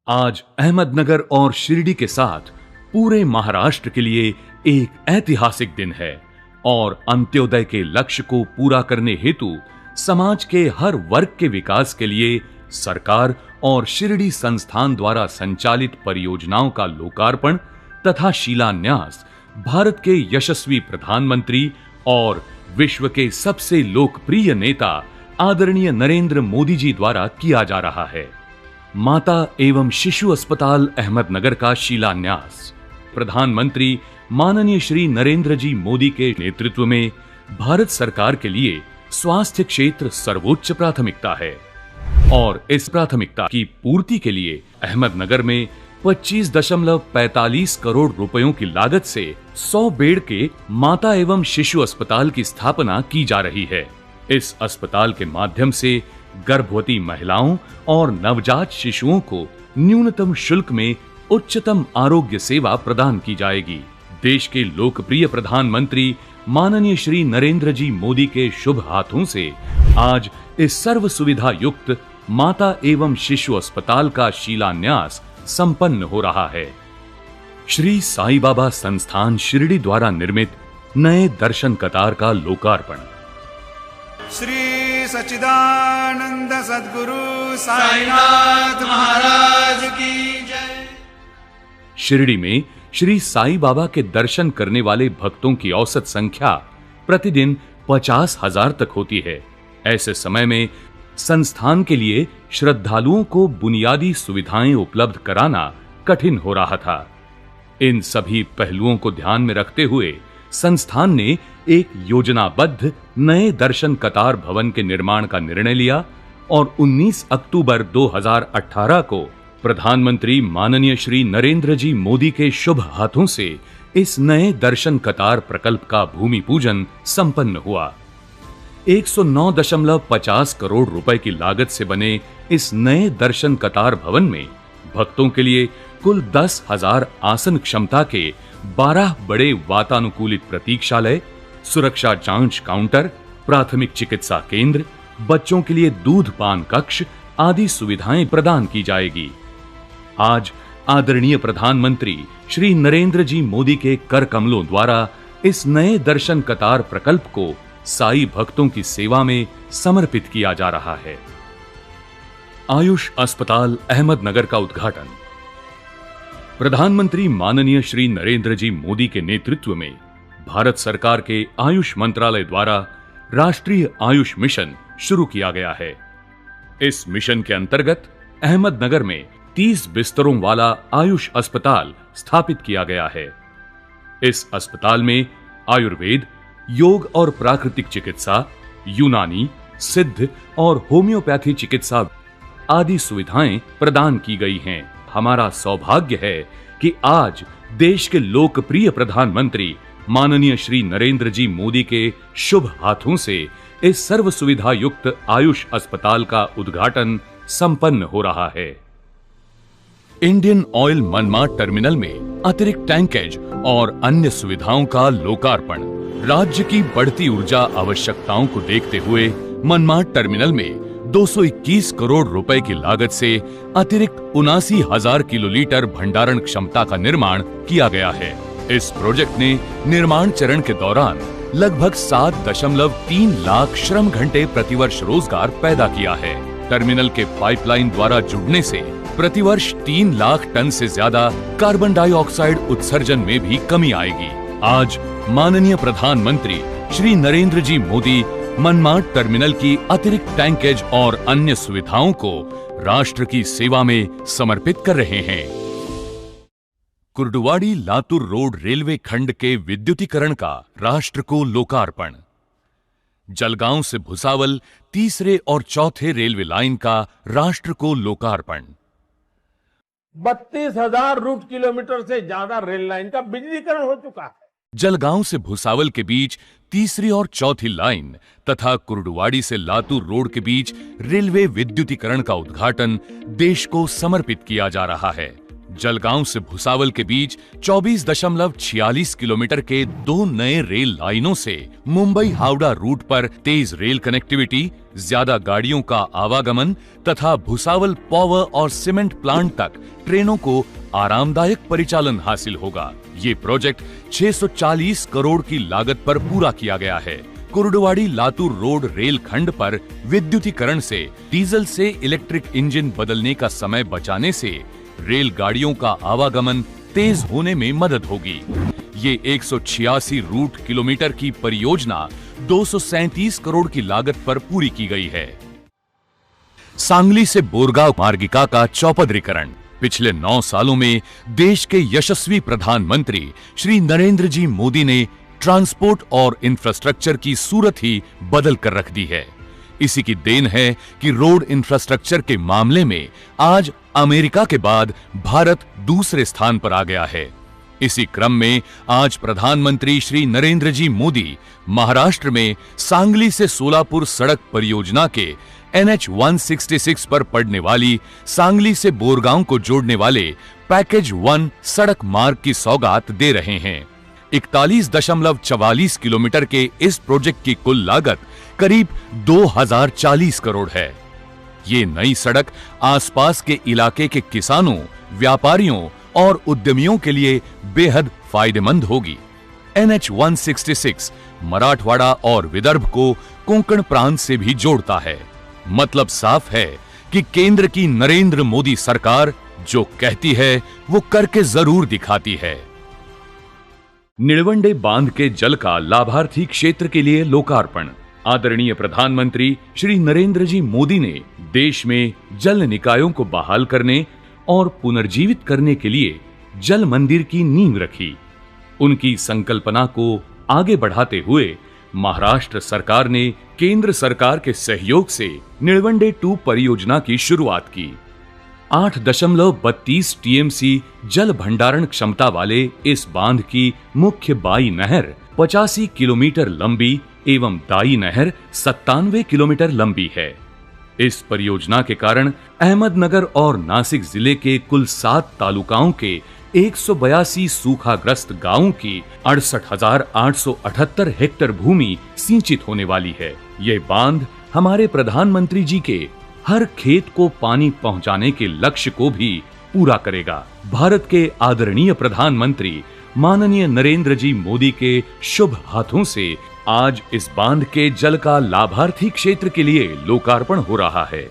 आज अहमदनगर और शिरडी के साथ पूरे महाराष्ट्र के लिए एक ऐतिहासिक दिन है और अंत्योदय के लक्ष्य को पूरा करने हेतु समाज के हर वर्ग के विकास के लिए सरकार और शिरडी संस्थान द्वारा संचालित परियोजनाओं का लोकार्पण तथा शिलान्यास भारत के यशस्वी प्रधानमंत्री और विश्व के सबसे लोकप्रिय नेता आदरणीय नरेंद्र मोदी जी द्वारा किया जा रहा है। माता एवं शिशु अस्पताल अहमदनगर का शिलान्यास प्रधानमंत्री माननीय श्री नरेंद्र जी मोदी के नेतृत्व में भारत सरकार के लिए स्वास्थ्य क्षेत्र सर्वोच्च प्राथमिकता है और इस प्राथमिकता की पूर्ति के लिए अहमदनगर में 25.45 करोड़ रुपयों की लागत से 100 बेड के माता एवं शिशु अस्पताल की स्थापना की जा रही है। इस अस्पताल के माध्यम से गर्भवती महिलाओं और नवजात शिशुओं को न्यूनतम शुल्क में उच्चतम आरोग्य सेवा प्रदान की जाएगी। देश के लोकप्रिय प्रधानमंत्री माननीय श्री नरेंद्र जी मोदी के शुभ हाथों से आज इस सर्व सुविधा युक्त माता एवं शिशु अस्पताल का शिलान्यास संपन्न हो रहा है। श्री साईं बाबा संस्थान शिरडी द्वारा निर्मित नए दर्शन कतार का लोकार्पण। श्री सच्चिदानंद सद्गुरु साईनाथ महाराज की जय। शिरडी में श्री साईं बाबा के दर्शन करने वाले भक्तों की औसत संख्या प्रतिदिन 50,000 तक होती है। ऐसे समय में संस्थान के लिए श्रद्धालुओं को बुनियादी सुविधाएं उपलब्ध कराना कठिन हो रहा था। इन सभी पहलुओं को ध्यान में रखते हुए संस्थान ने एक योजनाबद्ध नए दर्शन कतार भवन के निर्माण का निर्णय लिया और 19 अक्टूबर 2018 को प्रधानमंत्री माननीय श्री नरेंद्र जी मोदी के शुभ हाथों से इस नए दर्शन कतार प्रकल्प का भूमि पूजन संपन्न हुआ। 109.50 करोड़ रुपए की लागत से बने इस नए दर्शन कतार भवन में भक्तों के लिए कुल 10,000 आसन क्षमता के 12 बड़े वातानुकूलित प्रतीक्षालय, सुरक्षा जांच काउंटर, प्राथमिक चिकित्सा केंद्र, बच्चों के लिए दूध पान कक्ष आदि सुविधाएं प्रदान की जाएगी। आज आदरणीय प्रधानमंत्री श्री नरेंद्र जी मोदी के कर कमलों द्वारा इस नए दर्शन कतार प्रकल्प को साई भक्तों की सेवा में समर्पित किया जा रहा है। आयुष अस्पताल अहमदनगर का उद्घाटन। प्रधानमंत्री माननीय श्री नरेंद्र जी मोदी के नेतृत्व में भारत सरकार के आयुष मंत्रालय द्वारा राष्ट्रीय आयुष मिशन शुरू किया गया है। इस मिशन के अंतर्गत अहमदनगर में 30 बिस्तरों वाला आयुष अस्पताल स्थापित किया गया है। इस अस्पताल में आयुर्वेद, योग और प्राकृतिक चिकित्सा, यूनानी, सिद्ध और होम्योपैथी चिकित्सा आदि सुविधाएं प्रदान की गई हैं। हमारा सौभाग्य है कि आज देश के लोकप्रिय प्रधानमंत्री माननीय श्री नरेंद्र जी मोदी के शुभ हाथों से इस सर्व सुविधा युक्त आयुष अस्पताल का उद्घाटन संपन्न हो रहा है। इंडियन ऑयल मनमाड टर्मिनल में अतिरिक्त टैंकेज और अन्य सुविधाओं का लोकार्पण। राज्य की बढ़ती ऊर्जा आवश्यकताओं को देखते हुए मनमाड टर्मिनल में 221 करोड़ रुपए की लागत से अतिरिक्त 79,000 किलोलीटर भंडारण क्षमता का निर्माण किया गया है। इस प्रोजेक्ट ने निर्माण चरण के दौरान लगभग 7.3 लाख श्रम घंटे प्रतिवर्ष रोजगार पैदा किया है। टर्मिनल के पाइपलाइन द्वारा जुड़ने से प्रतिवर्ष 3 लाख टन से ज्यादा कार्बन डाइऑक्साइड उत्सर्जन में भी कमी आएगी। आज माननीय प्रधानमंत्री श्री नरेंद्र जी मोदी मनमाड टर्मिनल की अतिरिक्त टैंकेज और अन्य सुविधाओं को राष्ट्र की सेवा में समर्पित कर रहे हैं। कुर्डुवाड़ी लातूर रोड रेलवे खंड के विद्युतीकरण का राष्ट्र को लोकार्पण। जलगांव से भुसावल तीसरे और चौथे रेलवे लाइन का राष्ट्र को लोकार्पण। 32,000 रूट किलोमीटर से ज्यादा रेल लाइन का बिजलीकरण हो चुका है। जलगांव से भुसावल के बीच तीसरी और चौथी लाइन तथा कुर्डुवाड़ी से लातूर रोड के बीच रेलवे विद्युतीकरण का उद्घाटन देश को समर्पित किया जा रहा है। जलगांव से भुसावल के बीच 24.46 किलोमीटर के 2 नए रेल लाइनों से मुंबई हावड़ा रूट पर तेज रेल कनेक्टिविटी, ज्यादा गाड़ियों का आवागमन तथा भुसावल पावर और सीमेंट प्लांट तक ट्रेनों को आरामदायक परिचालन हासिल होगा। ये प्रोजेक्ट 640 करोड़ की लागत पर पूरा किया गया है। कुर्डुवाड़ी लातूर रोड रेल खंड पर विद्युतीकरण से डीजल से इलेक्ट्रिक इंजन बदलने का समय बचाने से रेलगाड़ियों का आवागमन तेज होने में मदद होगी। ये 186 रूट किलोमीटर की परियोजना 237 करोड़ की लागत पर पूरी की गई है। सांगली से बोरगांव मार्गिका का चौपदरीकरण। पिछले 9 सालों में देश के यशस्वी प्रधानमंत्री श्री नरेंद्र जी मोदी ने ट्रांसपोर्ट और इंफ्रास्ट्रक्चर की सूरत ही बदल कर रख दी है। इसी की देन है कि रोड इंफ्रास्ट्रक्चर के मामले में आज अमेरिका के बाद भारत दूसरे स्थान पर आ गया है। इसी क्रम में आज प्रधानमंत्री श्री नरेंद्र जी मोदी महाराष्ट्र में सांगली से सोलापुर सड़क परियोजना के NH 166 पर पड़ने वाली सांगली से बोरगांव को जोड़ने वाले पैकेज 1 सड़क मार्ग की सौगात दे रहे हैं। 41.44 किलोमीटर के इस प्रोजेक्ट की कुल लागत करीब 2040 करोड़ है। ये नई सड़क आसपास के इलाके के किसानों, व्यापारियों और उद्यमियों के लिए बेहद फायदेमंद होगी। NH 166 मराठवाड़ा और विदर्भ को कोंकण प्रांत से भी जोड़ता है। मतलब साफ है कि केंद्र की नरेंद्र मोदी सरकार जो कहती है वो करके जरूर दिखाती है। निळवंडे बांध के जल का लाभार्थी क्षेत्र के लिए लोकार्पण। आदरणीय प्रधानमंत्री श्री नरेंद्र जी मोदी ने देश में जल निकायों को बहाल करने और पुनर्जीवित करने के लिए जल मंदिर की नींव रखी। उनकी संकल्पना को आगे बढ़ाते हुए महाराष्ट्र सरकार ने केंद्र सरकार के सहयोग से निळवंडे 2 परियोजना की शुरुआत की। 8.32 TMC जल भंडारण क्षमता वाले इस बांध की मुख्य बाई नहर 85 किलोमीटर लंबी एवं दाई नहर 97 किलोमीटर लंबी है। इस परियोजना के कारण अहमदनगर और नासिक जिले के कुल 7 तालुकाओं के 182 सूखाग्रस्त गांवों की 68,878 हेक्टेयर भूमि सिंचित होने वाली है। यह बांध हमारे प्रधानमंत्री जी के हर खेत को पानी पहुंचाने के लक्ष्य को भी पूरा करेगा। भारत के आदरणीय प्रधानमंत्री माननीय नरेंद्र जी मोदी के शुभ हाथों से आज इस बांध के जल का लाभार्थी क्षेत्र के लिए लोकार्पण हो रहा है।